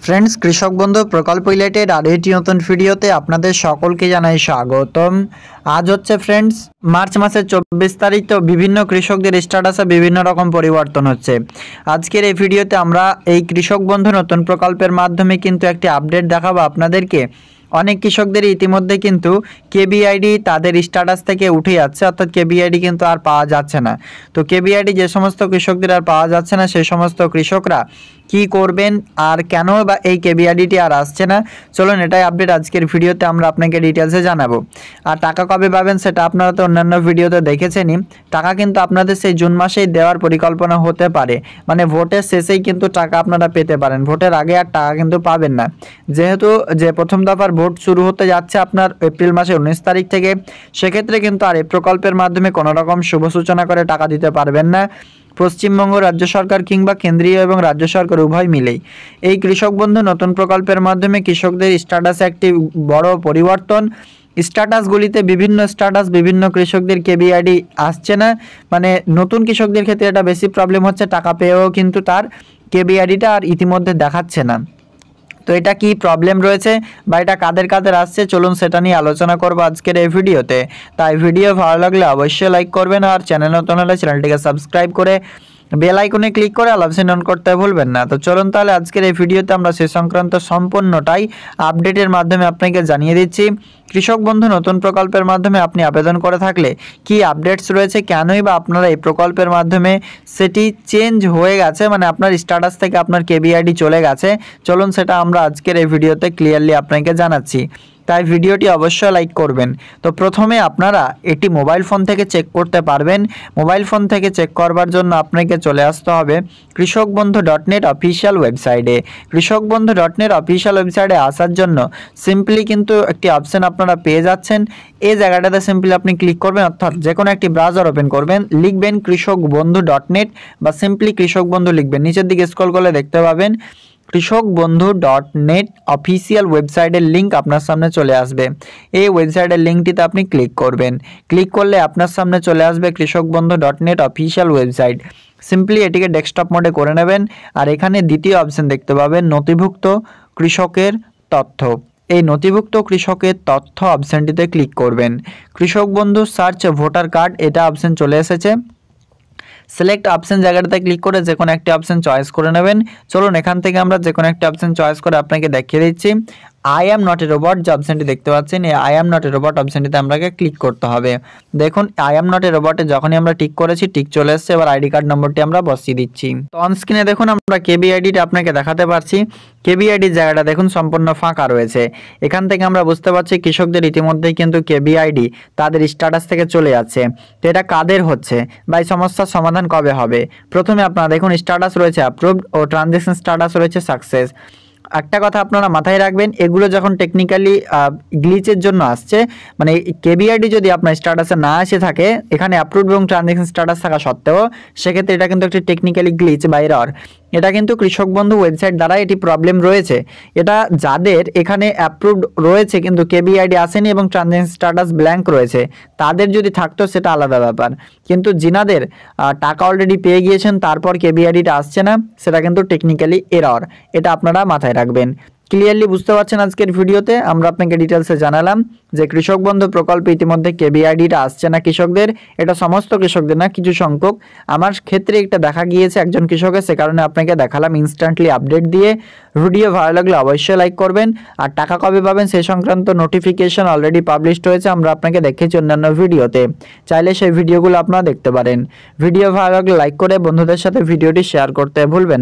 Friends कृषक बंधु प्रकल्प रिलेटेड और एक नतून भिडियोते आपनादेर सकलके जानाई स्वागतम। आज होच्छे फ्रेंड्स मार्च मासेर 24 तारीख। तो विभिन्न कृषकदेर स्ट্যাটাসে विभिन्न रकम परिवर्तन होच्छे। आजकेर এই ভিডিওতে আমরা এই কৃষক বন্ধু নতুন প্রকল্পের মাধ্যমে কিন্তু একটি আপডেট দেখাবো আপনাদেরকে। অনেক কৃষকদের ইতিমধ্যে কিন্তু কেবিআইডি তাদের স্ট্যাটাস থেকে উঠে যাচ্ছে, অর্থাৎ কেবিআইডি কিন্তু আর পাওয়া যাচ্ছে না। তো কেবিআইডি যে সমস্ত কৃষকদের আর পাওয়া যাচ্ছে না সেই সমস্ত কৃষকরা কি করবেন আর কেন বা এই কেবিআইডিটি আর আসছে না, চলুন এটাই আপডেট আজকের ভিডিওতে আমরা আপনাকে ডিটেলসে জানাবো। আর টাকা কবে পাবেন সেটা আপনারা তো অন্যান্য ভিডিওতে দেখেছেনই। টাকা কিন্তু আপনাদের সেই জুন মাসেই দেওয়ার পরিকল্পনা হতে পারে, মানে ভোটের শেষেই কিন্তু টাকা আপনারা পেতে পারেন, ভোটের আগে আর টাকা কিন্তু পাবেন না। যেহেতু যে প্রথম দফার ভোট শুরু হতে যাচ্ছে আপনার এপ্রিল মাসের 19 তারিখ থেকে, সেক্ষেত্রে কিন্তু আর এই প্রকল্পের মাধ্যমে কোনো রকম শুভ সূচনা করে টাকা দিতে পারবেন না। পশ্চিমবঙ্গ রাজ্য সরকার কিংবা কেন্দ্রীয় এবং রাজ্য সরকার উভয় মিলেই এই কৃষক বন্ধু নতুন প্রকল্পের মাধ্যমে কৃষকদের স্ট্যাটাসে একটি বড় পরিবর্তন। স্ট্যাটাসগুলিতে বিভিন্ন স্ট্যাটাস বিভিন্ন কৃষকদের কেবিআইডি আসছে না, মানে নতুন কৃষকদের ক্ষেত্রে এটা বেশি প্রবলেম হচ্ছে, টাকা পেয়েও কিন্তু তার কেবিআইডিটা আর ইতিমধ্যে দেখাচ্ছে না। তো এটা কি প্রবলেম রয়েছে বা এটা কাদের কাদের আসছে, চলুন সেটা নিয়ে আলোচনা করব আজকের এই ভিডিওতে। তাই ভিডিও ভালো লাগলে অবশ্যই লাইক করবেন আর চ্যানেল নতুন হলে চ্যানেলটিকে সাবস্ক্রাইব করে বেল আইকনে ক্লিক করে অল অপশন অন করতে ভুলবেন না। তো চলুন তাহলে আজকের এই ভিডিওতে আমরা সে সংক্রান্ত সম্পূর্ণটাই আপডেটের মাধ্যমে আপনাকে জানিয়ে দিচ্ছি। কৃষক বন্ধু নতুন প্রকল্পের মাধ্যমে আপনি আবেদন করে থাকলে কি আপডেটস রয়েছে, কেনই বা আপনারা এই প্রকল্পের মাধ্যমে সেটি চেঞ্জ হয়ে গেছে, মানে আপনার স্ট্যাটাস থেকে আপনার কেবিআইডি চলে গেছে, চলুন সেটা আমরা আজকের এই ভিডিওতে ক্লিয়ারলি আপনাকে জানাচ্ছি। তাই ভিডিওটি অবশ্যই লাইক করবেন। তো প্রথমে আপনারা এটি মোবাইল ফোন থেকে চেক করতে পারবেন। মোবাইল ফোন থেকে চেক করবার জন্য আপনাকে চলে আসতে হবে কৃষকবন্ধু.net অফিসিয়াল ওয়েবসাইটে। কৃষকবন্ধু.net অফিসিয়াল ওয়েবসাইটে আসার জন্য সিম্পলি কিন্তু একটি অপশন আপনারা পেয়ে যাচ্ছেন। এই জায়গাটাতে সিম্পলি আপনি ক্লিক করবেন, অর্থাৎ যে কোনো একটি ব্রাউজার ওপেন করবেন, লিখবেন কৃষকবন্ধু.net বা সিম্পলি কৃষকবন্ধু লিখবেন। নিচের দিকে স্ক্রল করলে দেখতে পাবেন কৃষকবন্ধু.net অফিসিয়াল ওয়েবসাইটের লিঙ্ক আপনার সামনে চলে আসবে। এই ওয়েবসাইটের লিঙ্কটিতে আপনি ক্লিক করবেন। ক্লিক করলে আপনার সামনে চলে আসবে কৃষকবন্ধু.net অফিসিয়াল ওয়েবসাইট। সিম্পলি এটিকে ডেস্কটপ মোডে করে নেবেন আর এখানে দ্বিতীয় অপশন দেখতে পাবেন নথিভুক্ত কৃষকের তথ্য। এই নথিভুক্ত কৃষকের তথ্য অপশনটিতে ক্লিক করবেন। কৃষক বন্ধু সার্চ ভোটার কার্ড এটা অপশন চলে এসেছে। সিলেক্ট অপশন জায়গাটাতে ক্লিক করে যে কোনো একটি অপশন চয়েস করে নেবেন। চলুন এখান থেকে আমরা যে কোনো একটি অপশন চয়েস করে আপনাকে দেখিয়ে দিচ্ছি। I am not a robot যে অপশনটি দেখতে পাচ্ছেন, এই I am not a robot অপশনটিতে আপনাকে ক্লিক করতে হবে। দেখুন আই অ্যাম নট এ রোবটে যখনই আমরা টিক করেছি, টিক চলে এসেছে। এবার আইডি কার্ড নম্বরটি আমরা বসিয়ে দিচ্ছি। তো অন স্ক্রিনে দেখুন আমরা কেবিআইডিটা আপনাকে দেখাতে পারছি। কেবিআইডির জায়গাটা দেখুন সম্পূর্ণ ফাঁকা রয়েছে। এখান থেকে আমরা বুঝতে পারছি কৃষকদের ইতিমধ্যেই কিন্তু কেবিআইডি তাদের স্ট্যাটাস থেকে চলে যাচ্ছে। তো এটা কাদের হচ্ছে বা এই সমস্যার সমাধান কবে হবে? প্রথমে আপনারা দেখুন স্ট্যাটাস রয়েছে অ্যাপ্রুভড ও ট্রানজ্যাকশন স্ট্যাটাস রয়েছে সাকসেস। একটা কথা আপনারা মাথায় রাখবেন, এগুলো যখন টেকনিক্যালি গ্লিচের জন্য আসছে, মানে কেবিআইডি যদি আপনার স্ট্যাটাসে না এসে থাকে, এখানে অ্যাপ্রুভড এবং ট্রানজ্যাকশন স্ট্যাটাস থাকা সত্ত্বেও, সেক্ষেত্রে এটা কিন্তু একটি টেকনিক্যালি গ্লিচ বা এরর। এটা কিন্তু কৃষক বন্ধু ওয়েবসাইট দ্বারা এটি প্রবলেম রয়েছে। এটা যাদের এখানে অ্যাপ্রুভড রয়েছে কিন্তু কেবিআইডি আসেনি এবং ট্রানজ্যাকশন স্ট্যাটাস ব্ল্যাঙ্ক রয়েছে, তাদের যদি থাকতো সেটা আলাদা ব্যাপার। কিন্তু যিনাদের টাকা অলরেডি পেয়ে গিয়েছেন তারপর কেবিআইডিটা আসছে না, সেটা কিন্তু টেকনিক্যালি এরর। এটা আপনারা মাথায় রাখবেন। ক্লিয়ারলি বুঝতে পারছেন আজকের ভিডিওতে আমরা আপনাকে ডিটেলসে জানালাম যে কৃষক বন্ধু প্রকল্পে ইতিমধ্যে কেবিআইডিটা আসছে না কৃষকদের। এটা সমস্ত কৃষকদের না, কিছু সংখ্যক। আমার ক্ষেত্রে এটা দেখা গিয়েছে একজন কৃষকের, সে কারণে আপনাকে দেখালাম ইনস্ট্যান্টলি আপডেট দিয়ে। ভিডিও ভালো লাগলে অবশ্যই লাইক করবেন। আর টাকা কবে পাবেন সেই সংক্রান্ত নোটিফিকেশন অলরেডি পাবলিশড হয়েছে, আমরা আপনাকে দেখেছি অন্যান্য ভিডিওতে, চাইলে সেই ভিডিওগুলো আপনারা দেখতে পারেন। ভিডিও ভালো লাগলে লাইক করে বন্ধুদের সাথে ভিডিওটি শেয়ার করতে ভুলবেন না।